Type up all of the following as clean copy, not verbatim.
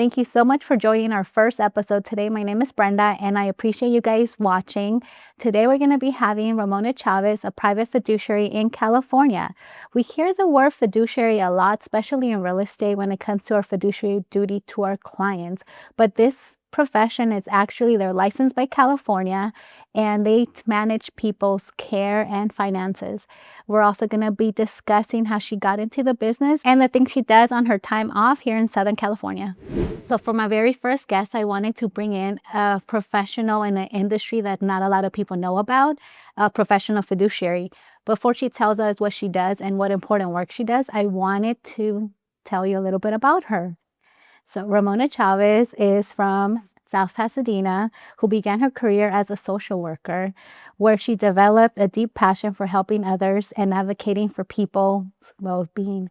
Thank you so much for joining our first episode today. My name is Brenda, and I appreciate you guys watching. Today, we're going to be having Ramona Chavez, a private fiduciary in California. We hear the word fiduciary a lot, especially in real estate when it comes to our fiduciary duty to our clients. But this profession is actually, they're licensed by California, and they manage people's care and finances. We're also going to be discussing how she got into the business and the things she does on her time off here in Southern California. So for my very first guest, I wanted to bring in a professional in an industry that not a lot of people know about, a professional fiduciary. Before she tells us what she does and what important work she does, I wanted to tell you a little bit about her. So Ramona Chavez is from South Pasadena, who began her career as a social worker, where she developed a deep passion for helping others and advocating for people's well-being.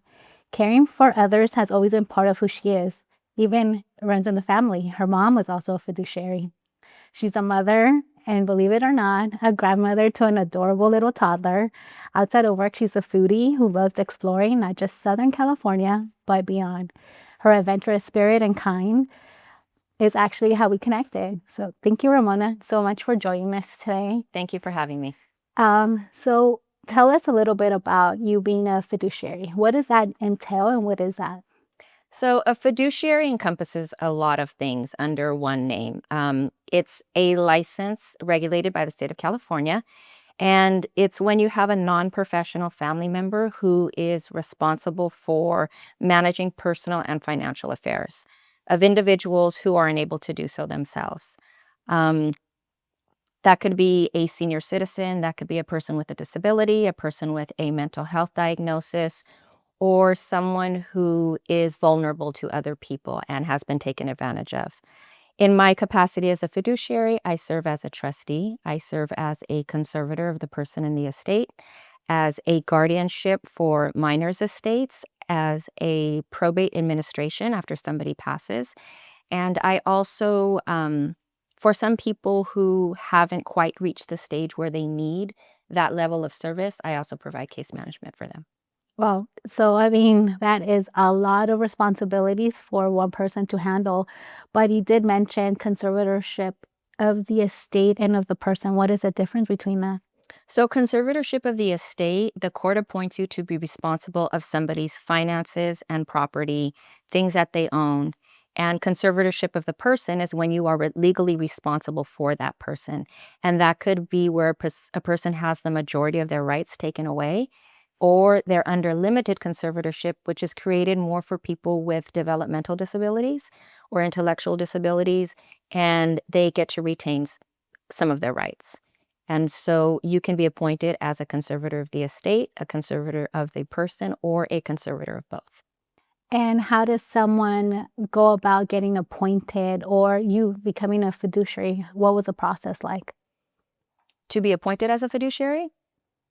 Caring for others has always been part of who she is. Even runs in the family. Her mom was also a fiduciary. She's a mother, and believe it or not, a grandmother to an adorable little toddler. Outside of work, she's a foodie who loves exploring not just Southern California, but beyond. Her adventurous spirit and kind is actually how we connected. So thank you, Ramona, so much for joining us today. Thank you for having me. So tell us a little bit about you being a fiduciary. What does that entail, and what is that? So a fiduciary encompasses a lot of things under one name. It's a license regulated by the state of California, and it's when you have a non-professional family member who is responsible for managing personal and financial affairs of individuals who are unable to do so themselves. Um, that could be a senior citizen, that could be a person with a disability, a person with a mental health diagnosis, or someone who is vulnerable to other people and has been taken advantage of. In my capacity as a fiduciary, I serve as a trustee. I serve as a conservator of the person in the estate, as a guardianship for minors' estates, as a probate administration after somebody passes. And I also, for some people who haven't quite reached the stage where they need that level of service, I also provide case management for them. Well, so I mean, that is a lot of responsibilities for one person to handle. But you did mention conservatorship of the estate and of the person. What is the difference between that? So conservatorship of the estate, the court appoints you to be responsible of somebody's finances and property, things that they own. And conservatorship of the person is when you are legally responsible for that person. And that could be where a person has the majority of their rights taken away, or they're under limited conservatorship, which is created more for people with developmental disabilities or intellectual disabilities, and they get to retain some of their rights. And so you can be appointed as a conservator of the estate, a conservator of the person, or a conservator of both. And how does someone go about getting appointed or you becoming a fiduciary? What was the process like? To be appointed as a fiduciary?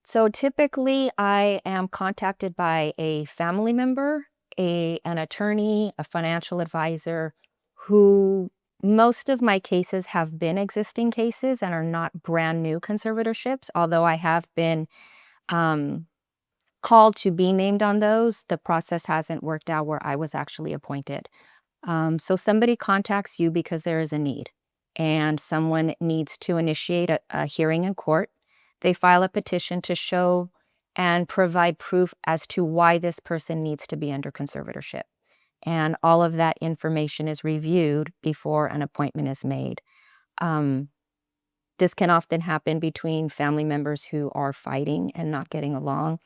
So typically I am contacted by a family member, an attorney, a financial advisor, who most of my cases have been existing cases and are not brand new conservatorships, although I have been called to be named on those. The process hasn't worked out where I was actually appointed. So somebody contacts you because there is a need and someone needs to initiate a hearing in court. They file a petition to show and provide proof as to why this person needs to be under conservatorship. And all of that information is reviewed before an appointment is made. This can often happen between family members who are fighting and not getting along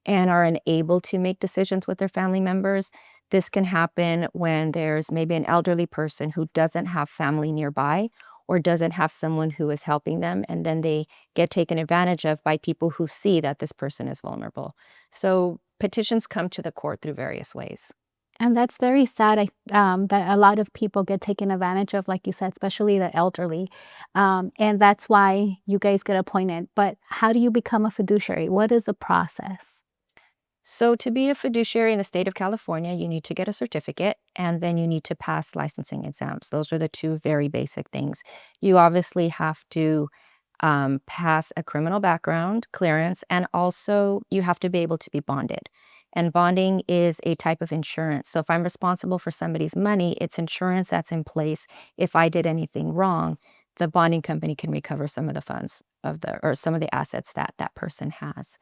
and are unable to make decisions with their family members. This can happen when there's maybe an elderly person who doesn't have family nearby or doesn't have someone who is helping them, and then they get taken advantage of by people who see that this person is vulnerable. So petitions come to the court through various ways. And that's very sad that a lot of people get taken advantage of, like you said, especially the elderly. And that's why you guys get appointed. But how do you become a fiduciary? What is the process? So to be a fiduciary in the state of California, you need to get a certificate and then you need to pass licensing exams. Those are the two very basic things. You obviously have to pass a criminal background clearance, and also you have to be able to be bonded. And bonding is a type of insurance. So if I'm responsible for somebody's money, it's insurance that's in place. If I did anything wrong, the bonding company can recover some of the funds or some of the assets that that person has.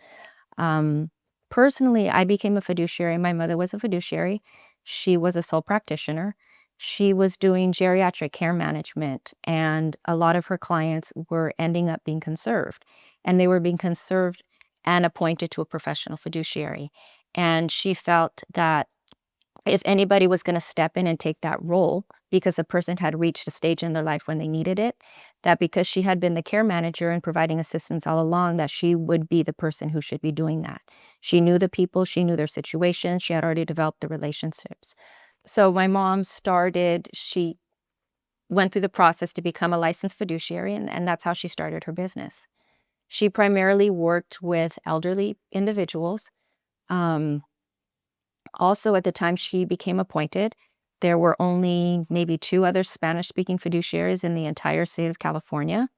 Um, Personally, I became a fiduciary. My mother was a fiduciary. She was a sole practitioner. She was doing geriatric care management, and a lot of her clients were ending up being conserved, and they were being conserved and appointed to a professional fiduciary. And she felt that if anybody was going to step in and take that role because the person had reached a stage in their life when they needed it, that because she had been the care manager and providing assistance all along, that she would be the person who should be doing that. She knew the people, she knew their situation, she had already developed the relationships. So my mom she went through the process to become a licensed fiduciary, and that's how she started her business. She primarily worked with elderly individuals. Um, Also, at the time she became appointed, there were only maybe 2 other Spanish-speaking fiduciaries in the entire state of California,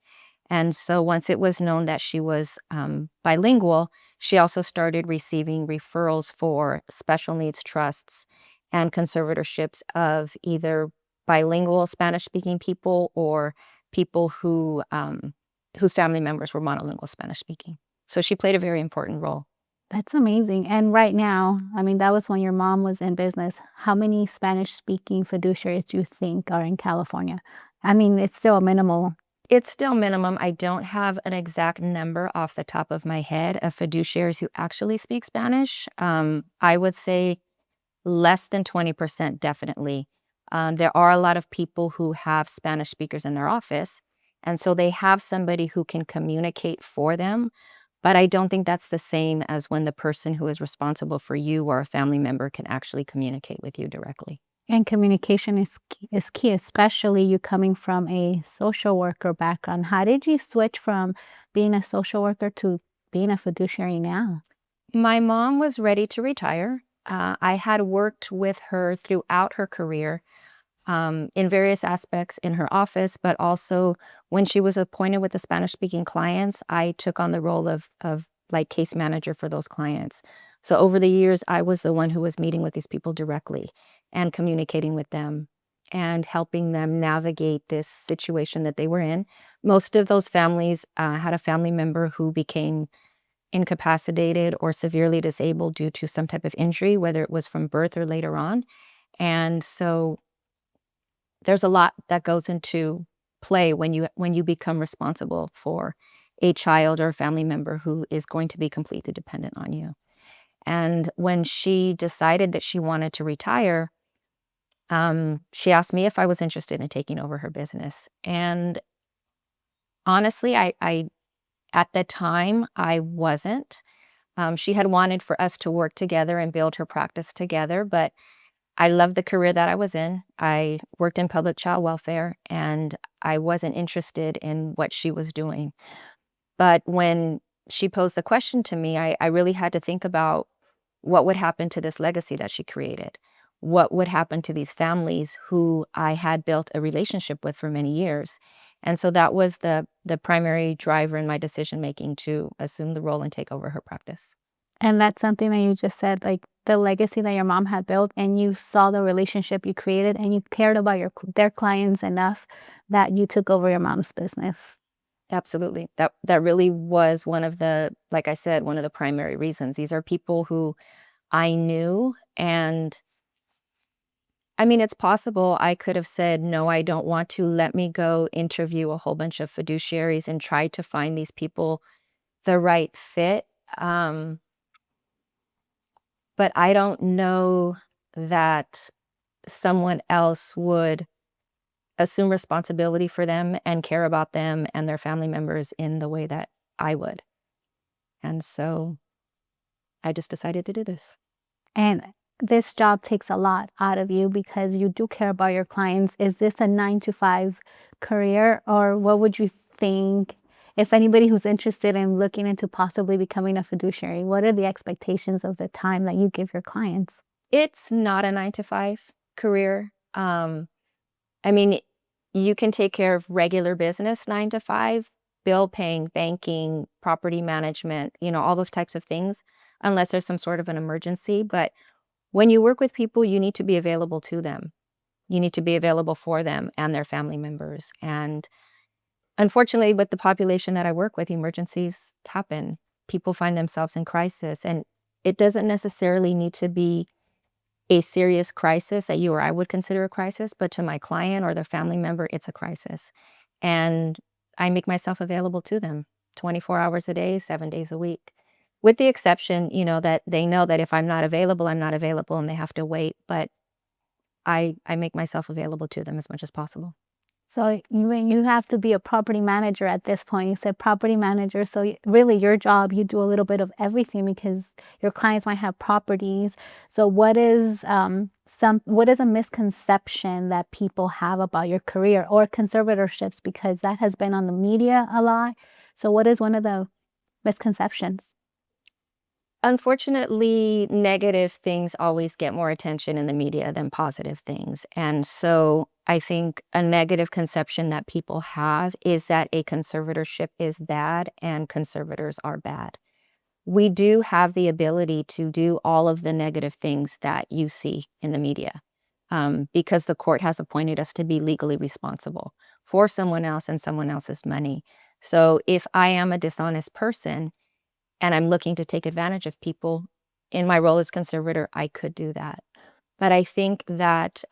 and so once it was known that she was, bilingual, she also started receiving referrals for special needs trusts and conservatorships of either bilingual Spanish-speaking people or people whose family members were monolingual Spanish-speaking. So she played a very important role. That's amazing. And right now, I mean, that was when your mom was in business. How many Spanish-speaking fiduciaries do you think are in California? I mean, it's still a minimal. It's still minimum. I don't have an exact number off the top of my head of fiduciaries who actually speak Spanish. I would say less than 20%, definitely. There are a lot of people who have Spanish speakers in their office, and so they have somebody who can communicate for them. But I don't think that's the same as when the person who is responsible for you or a family member can actually communicate with you directly. And communication is key, especially you coming from a social worker background. How did you switch from being a social worker to being a fiduciary now? My mom was ready to retire. I had worked with her throughout her career in various aspects in her office, but also when she was appointed with the Spanish-speaking clients, I took on the role of like case manager for those clients. So over the years, I was the one who was meeting with these people directly and communicating with them and helping them navigate this situation that they were in. Most of those families had a family member who became incapacitated or severely disabled due to some type of injury, whether it was from birth or later on. And so there's a lot that goes into play when you become responsible for a child or a family member who is going to be completely dependent on you. And when she decided that she wanted to retire, she asked me if I was interested in taking over her business. And honestly, I at the time I wasn't. She had wanted for us to work together and build her practice together, but I loved the career that I was in. I worked in public child welfare, and I wasn't interested in what she was doing. But when she posed the question to me, I really had to think about what would happen to this legacy that she created. What would happen to these families who I had built a relationship with for many years? And so that was the primary driver in my decision making to assume the role and take over her practice. And that's something that you just said, like the legacy that your mom had built, and you saw the relationship you created, and you cared about their clients enough that you took over your mom's business. Absolutely. That really was one of the, like I said, one of the primary reasons. These are people who I knew, and I mean, it's possible I could have said, "No, I don't want to. Let me go interview a whole bunch of fiduciaries and try to find these people the right fit." Um, but I don't know that someone else would assume responsibility for them and care about them and their family members in the way that I would. And so I just decided to do this. And this job takes a lot out of you because you do care about your clients. Is this a 9 to 5 career, or what would you think if anybody who's interested in looking into possibly becoming a fiduciary? What are the expectations of the time that you give your clients? It's not a 9 to 5 career. I mean, you can take care of regular business 9 to 5, bill paying, banking, property management, all those types of things. unless there's some sort of an emergency. But when you work with people, you need to be available to them. You need to be available for them and their family members. And unfortunately, with the population that I work with, emergencies happen. People find themselves in crisis, and it doesn't necessarily need to be a serious crisis that you or I would consider a crisis, but to my client or their family member, it's a crisis. And I make myself available to them 24 hours a day, 7 days a week. With the exception, that they know that if I'm not available, I'm not available and they have to wait. But I make myself available to them as much as possible. So you have to be a property manager at this point. You said property manager. So really your job, you do a little bit of everything because your clients might have properties. So what is what is a misconception that people have about your career or conservatorships, because that has been on the media a lot. So what is one of the misconceptions? Unfortunately, negative things always get more attention in the media than positive things. And so I think a negative conception that people have is that a conservatorship is bad and conservators are bad. We do have the ability to do all of the negative things that you see in the media, because the court has appointed us to be legally responsible for someone else and someone else's money. So if I am a dishonest person, and I'm looking to take advantage of people, in my role as conservator, I could do that. But I think that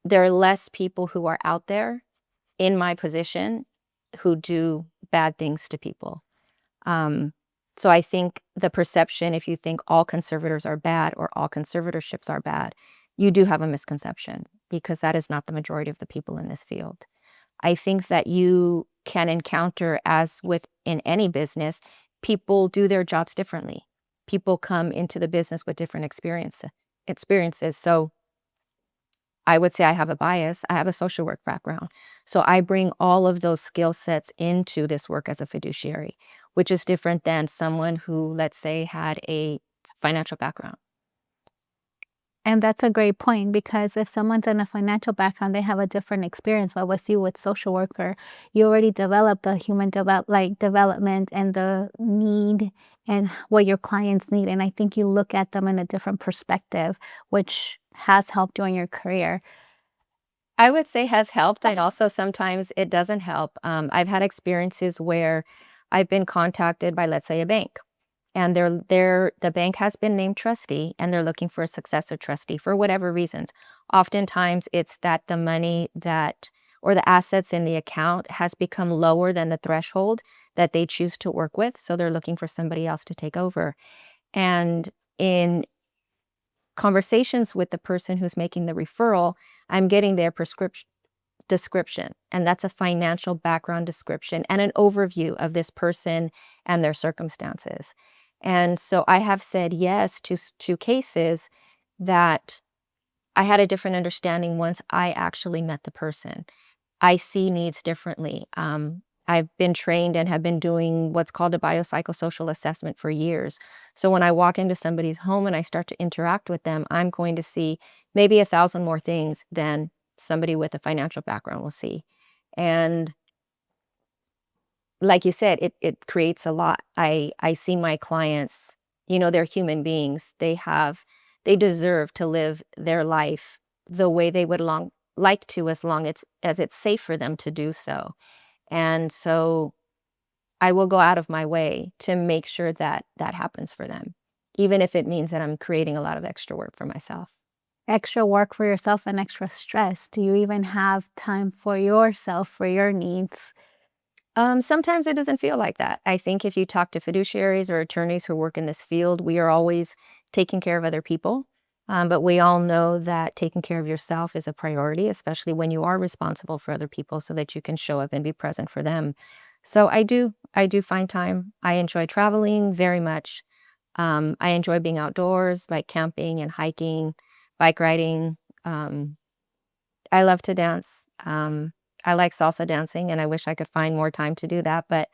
there are less people who are out there in my position who do bad things to people. Um, so I think the perception, if you think all conservators are bad or all conservatorships are bad, you do have a misconception, because that is not the majority of the people in this field. I think that you can encounter, as with in any business, people do their jobs differently. People come into the business with different experiences. So I would say I have a bias. I have a social work background. So I bring all of those skill sets into this work as a fiduciary, which is different than someone who, let's say, had a financial background. And that's a great point, because if someone's in a financial background, they have a different experience. But with you, with social worker, you already developed the human development and the need and what your clients need. And I think you look at them in a different perspective, which has helped you in your career. I would say has helped, and also sometimes it doesn't help. I've had experiences where I've been contacted by, let's say, a bank, and the bank has been named trustee, and they're looking for a successor trustee for whatever reasons. Oftentimes, it's that the money that or the assets in the account has become lower than the threshold that they choose to work with, so they're looking for somebody else to take over. And in conversations with the person who's making the referral, I'm getting their prescription description, and that's a financial background description and an overview of this person and their circumstances. And so I have said yes to cases that I had a different understanding once I actually met the person. I see needs differently. I've been trained and have been doing what's called a biopsychosocial assessment for years. So when I walk into somebody's home and I start to interact with them, I'm going to see maybe 1,000 more things than somebody with a financial background will see. And like you said, it creates a lot. I see my clients, they're human beings. They deserve to live their life the way they would like to, as long as it's safe for them to do so. And so I will go out of my way to make sure that that happens for them, even if it means that I'm creating a lot of extra work for myself. Extra work for yourself and extra stress. Do you even have time for yourself, for your needs? Sometimes it doesn't feel like that. I think if you talk to fiduciaries or attorneys who work in this field, we are always taking care of other people. But we all know that taking care of yourself is a priority, especially when you are responsible for other people, so that you can show up and be present for them. So I do find time. I enjoy traveling very much. I enjoy being outdoors, like camping and hiking, bike riding. Um, I love to dance. I like salsa dancing, and I wish I could find more time to do that. But,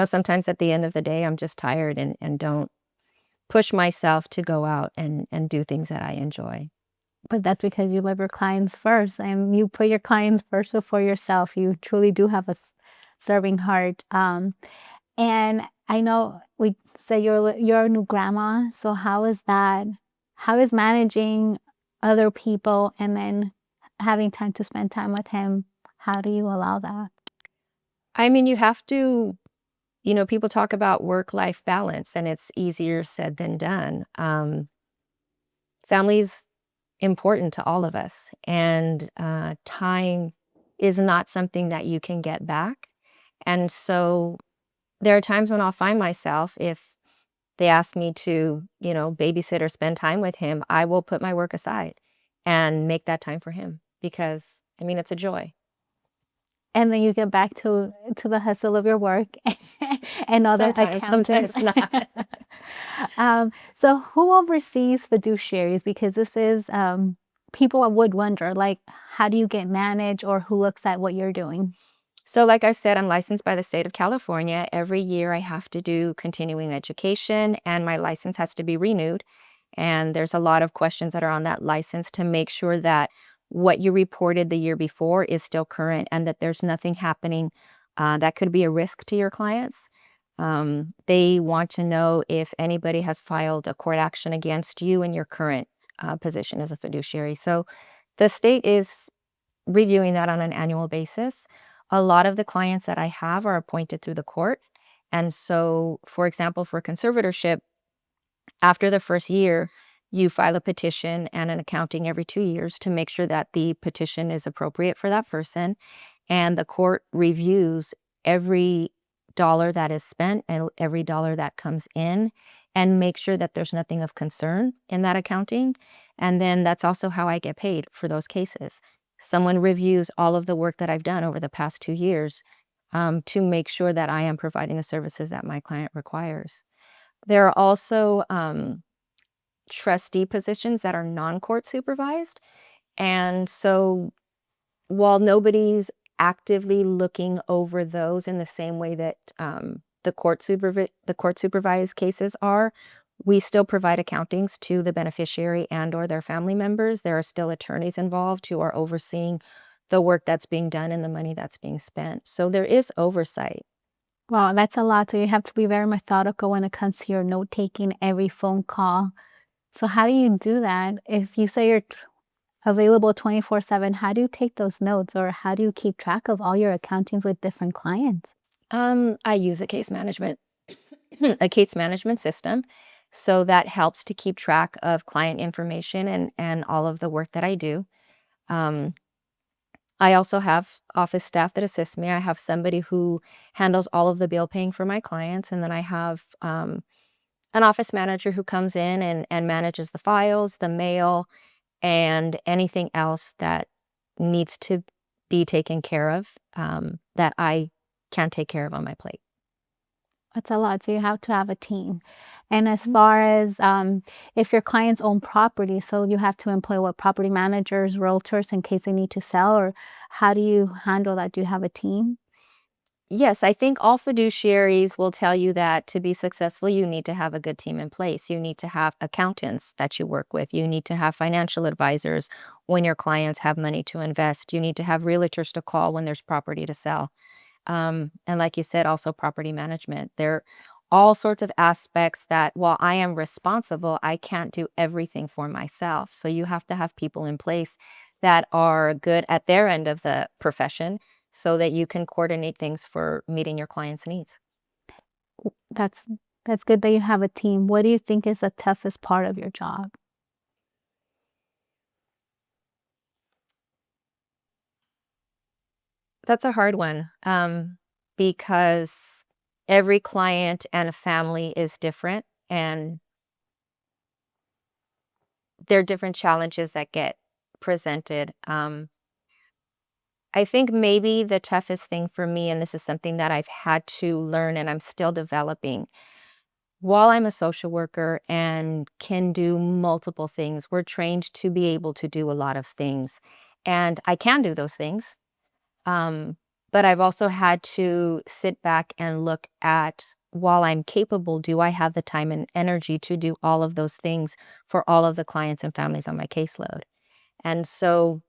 sometimes at the end of the day, I'm just tired and don't push myself to go out and do things that I enjoy. But that's because you love your clients first and you put your clients first before yourself. You truly do have a serving heart. And I know we say you're a new grandma, so how is that? How is managing other people and then having time to spend time with him? How do you allow that? I mean, you have to, people talk about work-life balance, and it's easier said than done. Family's important to all of us, and time is not something that you can get back. And so there are times when I'll find myself, if they ask me to, babysit or spend time with him, I will put my work aside and make that time for him because, I mean, it's a joy. And then you get back to the hustle of your work and other Sometimes, accountants. sometimes not. So who oversees fiduciaries? Because this is people would wonder, like, how do you get managed or who looks at what you're doing? So like I said, I'm licensed by the state of California. Every year I have to do continuing education and my license has to be renewed. And there's a lot of questions that are on that license to make sure that what you reported the year before is still current and that there's nothing happening that could be a risk to your clients. They want to know if anybody has filed a court action against you in your current position as a fiduciary. So the state is reviewing that on an annual basis. A lot of the clients that I have are appointed through the court. And so, for example, for conservatorship, after the first year, you file a petition and an accounting every 2 years to make sure that the petition is appropriate for that person. And the court reviews every dollar that is spent and every dollar that comes in and make sure that there's nothing of concern in that accounting. And then that's also how I get paid for those cases. Someone reviews all of the work that I've done over the past 2 years to make sure that I am providing the services that my client requires. There are also trustee positions that are non-court supervised. And so while nobody's actively looking over those in the same way that the court supervised cases are, we still provide accountings to the beneficiary and or their family members. There are still attorneys involved who are overseeing the work that's being done and the money that's being spent. So there is oversight. Wow, that's a lot. So you have to be very methodical when it comes to your note taking every phone call. So how do you do that? If you say you're available 24/7, how do you take those notes or how do you keep track of all your accountings with different clients? I use a case management a case management system. So that helps to keep track of client information and all of the work that I do. Um, I also have office staff that assist me. I have somebody who handles all of the bill paying for my clients, and then I have an office manager who comes in and manages the files, the mail, and anything else that needs to be taken care of that I can't take care of on my plate. That's a lot. So you have to have a team. And as far as if your clients own property, so you have to employ what property managers, realtors in case they need to sell, or how do you handle that? Do you have a team? Yes, I think all fiduciaries will tell you that to be successful, you need to have a good team in place. You need to have accountants that you work with. You need to have financial advisors when your clients have money to invest. You need to have realtors to call when there's property to sell. And like you said, also property management. There are all sorts of aspects that while I am responsible, I can't do everything for myself. So you have to have people in place that are good at their end of the profession so that you can coordinate things for meeting your clients' needs. That's that's good that you have a team. What do you think is the toughest part of your job? That's a hard one because every client and family is different and there are different challenges that get presented. I think maybe the toughest thing for me, and this is something that I've had to learn and I'm still developing, while I'm a social worker and can do multiple things, we're trained to be able to do a lot of things. And I can do those things. Um, but I've also had to sit back and look at while I'm capable, do I have the time and energy to do all of those things for all of the clients and families on my caseload? And so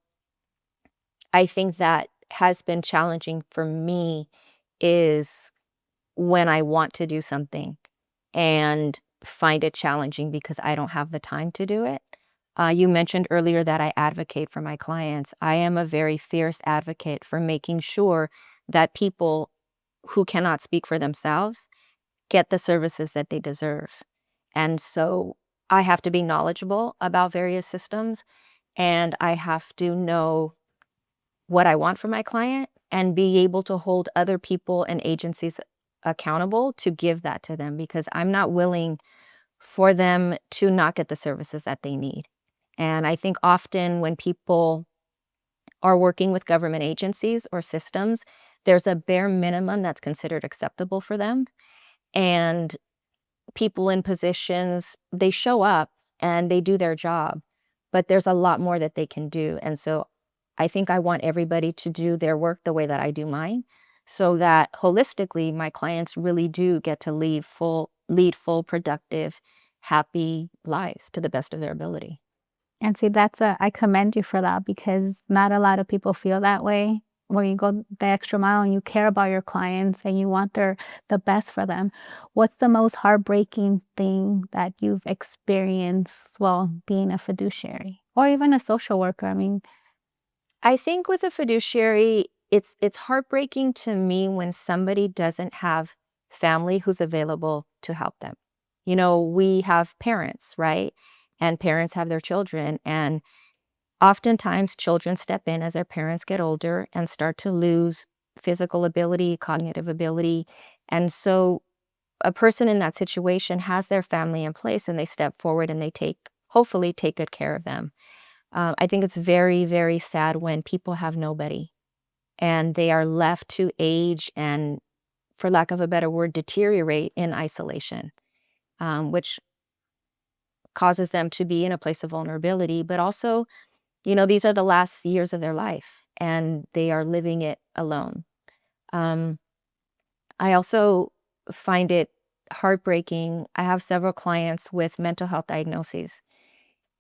I think that has been challenging for me is when I want to do something and find it challenging because I don't have the time to do it. You mentioned earlier that I advocate for my clients. I am a very fierce advocate for making sure that people who cannot speak for themselves get the services that they deserve. And so I have to be knowledgeable about various systems, and I have to know what I want from my client and be able to hold other people and agencies accountable to give that to them, because I'm not willing for them to not get the services that they need. And I think often when people are working with government agencies or systems, there's a bare minimum that's considered acceptable for them. And people in positions, they show up and they do their job, but there's a lot more that they can do. And so I think I want everybody to do their work the way that I do mine, so that holistically my clients really do get to lead full, productive, happy lives to the best of their ability. And see, I commend you for that because not a lot of people feel that way, where you go the extra mile and you care about your clients and you want the best for them. What's the most heartbreaking thing that you've experienced while being a fiduciary or even a social worker? I mean, I think with a fiduciary, it's heartbreaking to me when somebody doesn't have family who's available to help them. You know, we have parents, right? And parents have their children, and oftentimes children step in as their parents get older and start to lose physical ability, cognitive ability. And so a person in that situation has their family in place and they step forward and they hopefully take good care of them. I think it's very, very sad when people have nobody and they are left to age and, for lack of a better word, deteriorate in isolation, which causes them to be in a place of vulnerability. But also, you know, these are the last years of their life and they are living it alone. Um, I also find it heartbreaking. I have several clients with mental health diagnoses.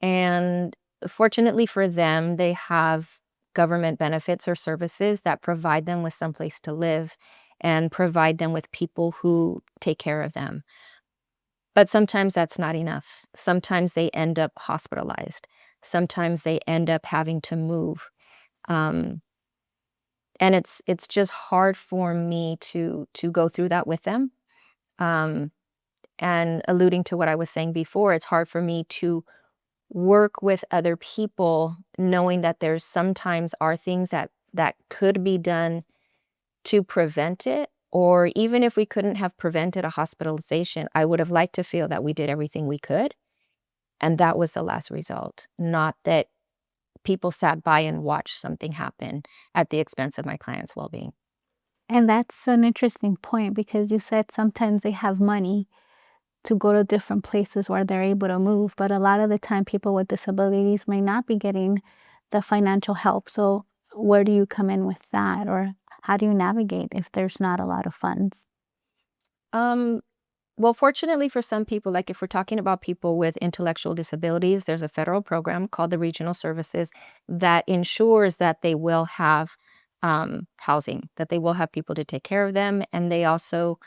And fortunately for them, they have government benefits or services that provide them with some place to live and provide them with people who take care of them. But sometimes that's not enough. Sometimes they end up hospitalized. Sometimes they end up having to move. Um, and it's just hard for me to go through that with them. Um, and alluding to what I was saying before, it's hard for me to work with other people knowing that there's sometimes are things that could be done to prevent it, or even if we couldn't have prevented a hospitalization, I would have liked to feel that we did everything we could, and that was the last result, not that people sat by and watched something happen at the expense of my client's well-being. and that's an interesting point because you said sometimes they have money to go to different places where they're able to move. But a lot of the time, people with disabilities may not be getting the financial help. So, where do you come in with that? Or how do you navigate if there's not a lot of funds? Um, well, fortunately for some people, like if we're talking about people with intellectual disabilities, there's a federal program called the Regional Services that ensures that they will have housing, that they will have people to take care of them. And they also,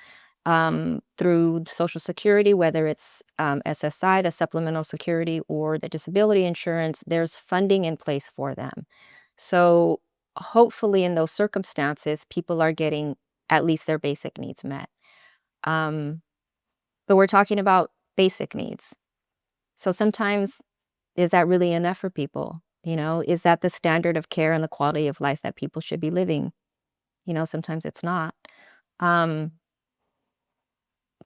through Social Security, whether it's SSI, the supplemental security, or the disability insurance, there's funding in place for them. So hopefully, in those circumstances, people are getting at least their basic needs met. Um, but we're talking about basic needs. So sometimes, is that really enough for people? You know, is that the standard of care and the quality of life that people should be living? You know, sometimes it's not. Um,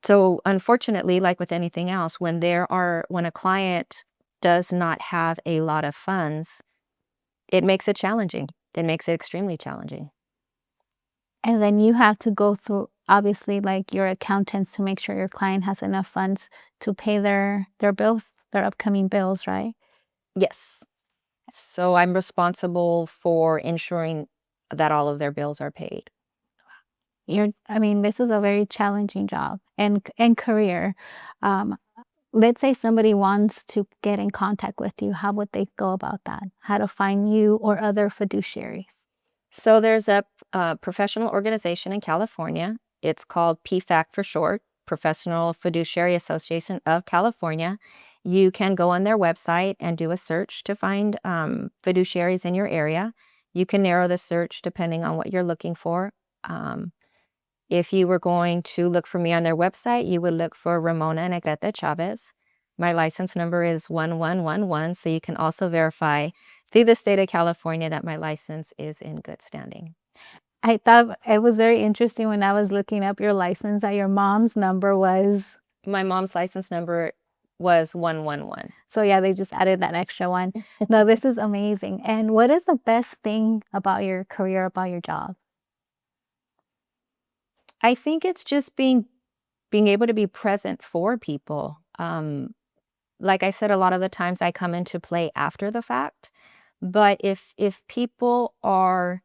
so unfortunately, like with anything else, when a client does not have a lot of funds, it makes it challenging. It makes it extremely challenging. And then you have to go through, obviously, like your accountants to make sure your client has enough funds to pay their bills, their upcoming bills, right? Yes. So I'm responsible for ensuring that all of their bills are paid. I mean, this is a very challenging job and career. Um, let's say somebody wants to get in contact with you. How would they go about that? How to find you or other fiduciaries? So there's a professional organization in California. It's called PFAC for short, Professional Fiduciary Association of California. You can go on their website and do a search to find fiduciaries in your area. You can narrow the search depending on what you're looking for. If you were going to look for me on their website, you would look for Ramona Chavez. My license number is 1111, so you can also verify through the state of California that my license is in good standing. I thought it was very interesting when I was looking up your license that your mom's number was. My mom's license number was 111. So yeah, they just added that extra one. No, this is amazing. And what is the best thing about your career, about your job? I think it's just being able to be present for people. Like I said, a lot of the times I come into play after the fact, but if people are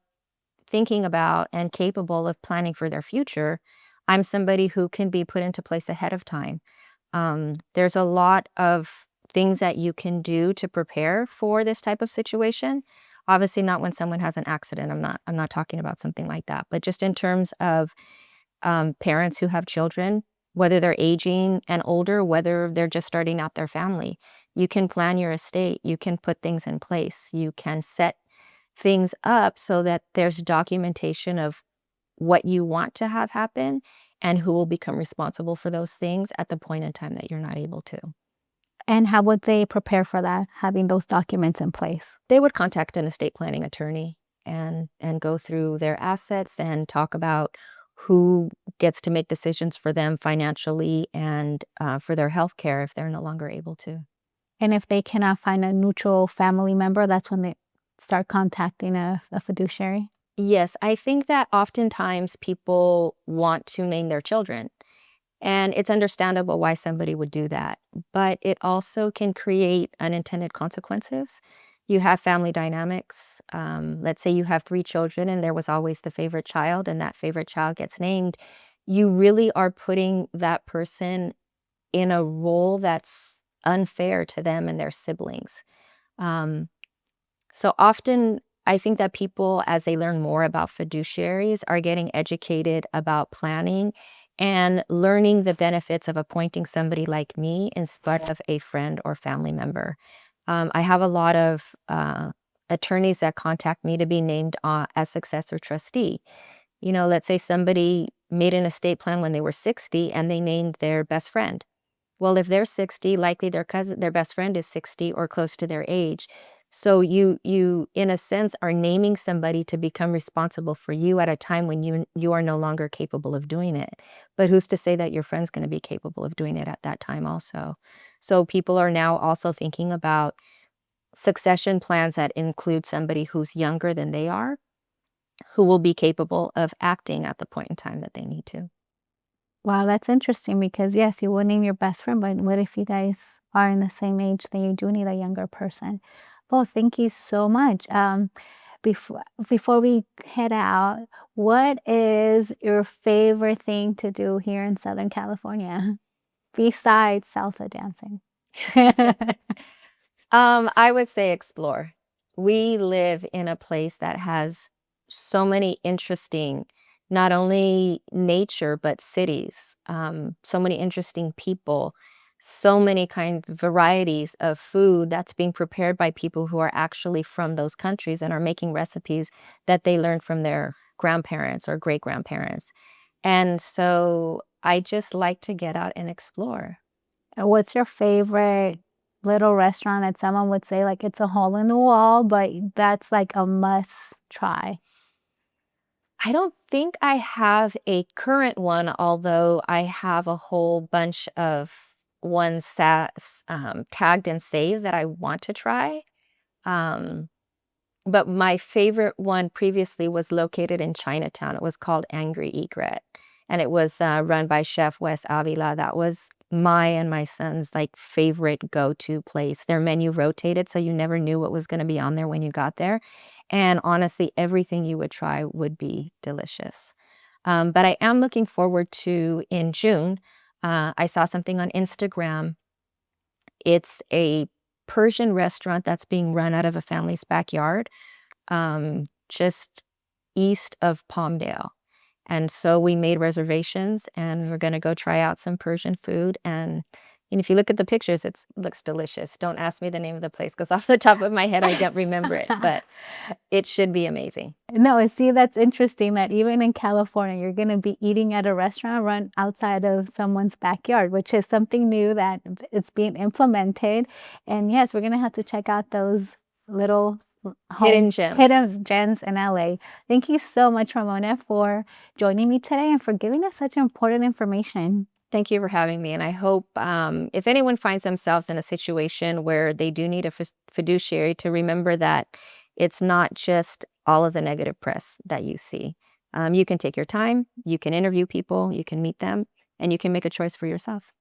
thinking about and capable of planning for their future, I'm somebody who can be put into place ahead of time. There's a lot of things that you can do to prepare for this type of situation. Obviously, not when someone has an accident. I'm not talking about something like that, but just in terms of parents who have children, whether they're aging and older, whether they're just starting out their family. You can plan your estate. You can put things in place. You can set things up so that there's documentation of what you want to have happen and who will become responsible for those things at the point in time that you're not able to. And how would they prepare for that, having those documents in place? They would contact an estate planning attorney and go through their assets and talk about who gets to make decisions for them financially and for their health care if they're no longer able to. And if they cannot find a neutral family member, that's when they start contacting a fiduciary? Yes, I think that oftentimes people want to name their children, and it's understandable why somebody would do that, but it also can create unintended consequences. You have family dynamics. Let's say you have 3 children and there was always the favorite child, and that favorite child gets named. You really are putting that person in a role that's unfair to them and their siblings. Um, so often, I think that people, as they learn more about fiduciaries, are getting educated about planning and learning the benefits of appointing somebody like me instead of a friend or family member. I have a lot of attorneys that contact me to be named as successor trustee. Let's say somebody made an estate plan when they were 60 and they named their best friend. Well, if they're 60, likely their best friend is 60 or close to their age. So you in a sense are naming somebody to become responsible for you at a time when you are no longer capable of doing it. But who's to say that your friend's going to be capable of doing it at that time also? So people are now also thinking about succession plans that include somebody who's younger than they are, who will be capable of acting at the point in time that they need to. Wow, that's interesting because yes, you would name your best friend, but what if you guys are in the same age, then you do need a younger person. Well, thank you so much. Before we head out, what is your favorite thing to do here in Southern California besides salsa dancing? I would say explore. We live in a place that has so many interesting, not only nature, but cities, so many interesting people, so many kinds of varieties of food that's being prepared by people who are actually from those countries and are making recipes that they learned from their grandparents or great grandparents. And so I just like to get out and explore. What's your favorite little restaurant that someone would say like it's a hole in the wall, but that's like a must try? I don't think I have a current one, although I have a whole bunch of ones tagged and saved that I want to try. Um, but my favorite one previously was located in Chinatown. It was called Angry Egret, and it was run by Chef Wes Avila. That was my and my son's like favorite go-to place. Their menu rotated, so you never knew what was going to be on there when you got there. And honestly, everything you would try would be delicious. But I am looking forward to in June. I saw something on Instagram. It's a Persian restaurant that's being run out of a family's backyard, just east of Palmdale. And so we made reservations, and we're going to go try out some Persian food. And if you look at the pictures, it looks delicious. Don't ask me the name of the place because off the top of my head, I don't remember it, but it should be amazing. No, see, that's interesting that even in California, you're going to be eating at a restaurant run outside of someone's backyard, which is something new that it's being implemented. And yes, we're going to have to check out those little Hidden gems. hidden gems in LA. Thank you so much, Ramona, for joining me today and for giving us such important information. Thank you for having me. And I hope if anyone finds themselves in a situation where they do need a fiduciary, to remember that it's not just all of the negative press that you see. You can take your time, you can interview people, you can meet them, and you can make a choice for yourself.